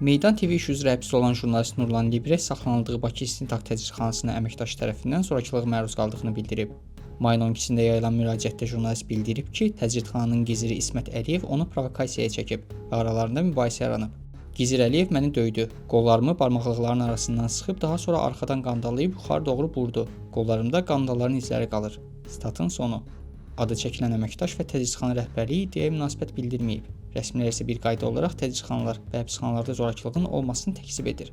Meydan TV işi üzrə həbsdə olan jurnalist Nurlan Libreh saxlanıldığı Bakı İstintaq Təcridxanasının əməkdaşı tərəfindən zorakılığa məruz qaldığını bildirib. Mayın 12-sində yayılan müraciətdə jurnalist bildirib ki, təcridxananın giziri İsmət Əliyev onu provokasiyaya çəkib və aralarında mübahisə yaranıb. Gizir Əliyev məni döydü, qollarımı barmaqlıqların arasından sıxıb daha sonra arxadan qandalayıb yuxarı doğru vurdu. Qollarımda qandalların izləri qalır. Statın sonu. Adı çəkilən əməkdaş və təcridxana rəhbərliyi iddiaya münasibət bildirməyib. Rəsmilər isə bir qayda olaraq təcridxanalar və həbsxanalarda zorakılığın olmasını təkzib edir.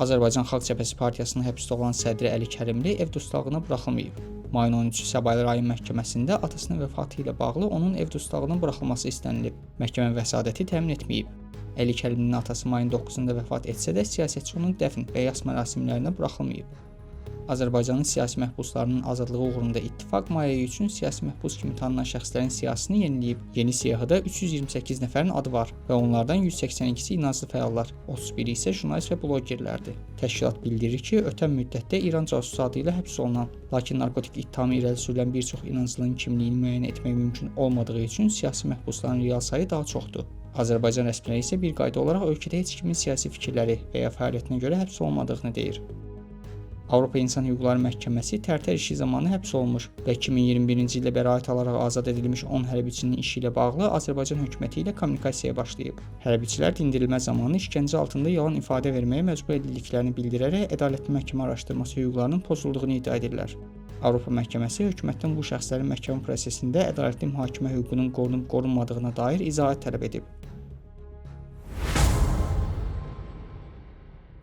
Azərbaycan Xalq Cəbhəsi Partiyasının həbsdə olan sədri Əli Kərimli ev dustaqlığına buraxılmayıb. Mayın 13-cü Səbail rayon məhkəməsində atasının vəfatı ilə bağlı onun ev dustaqlığına buraxılması istənilib. Məhkəmə vəsadəti təmin etməyib. Əli Kərimlinin atası mayın 9-da vəfat etsə də siyasətçi onun dəfn və yas mərasimlərinə buraxılmayıb. Azərbaycanın siyasi məhbuslarının azadlığı uğrunda İttifaq may ayı üçün siyasi məhbus kimi tanınan şəxslərin siyahısını yeniləyib. Yeni siyahıda 328 nəfərin adı var və onlardan 182-si inanclı fəallar, 31-i isə jurnalist və blogerlərdir. Təşkilat bildirir ki, ötən müddətdə İran casusu adı ilə həbs olunan, lakin narkotik ittihamı irəli sürülən bir çox inanclının kimliyini müəyyən etmək mümkün olmadığı üçün siyasi məhbusların real sayı daha çoxdur. Azərbaycan rəsmiləri isə bir qayda olaraq ölkədə heç kimin siyasi fikirləri və ya fəaliyyətinə görə həbs olmadığını deyir. Avropa İnsan Hüquqları Məhkəməsi tərtər işi zamanı həbs olunmuş və 2021-ci ildə bəraət alaraq azad edilmiş 10 hərbiçinin işi ilə bağlı Azərbaycan hökuməti ilə kommunikasiyaya başlayıb. Hərbiçilər dindirilmə zamanı işgəncə altında yalan ifadə verməyə məcbur edildiklərini bildirərək ədalətli məhkəmə araşdırması hüquqlarının pozulduğunu iddia edirlər. Avropa Məhkəməsi hökumətdən bu şəxslərin məhkəmə prosesində ədalətli mühakimə hüququnun qorunub-qorunmadığına dair izahat tələb edib.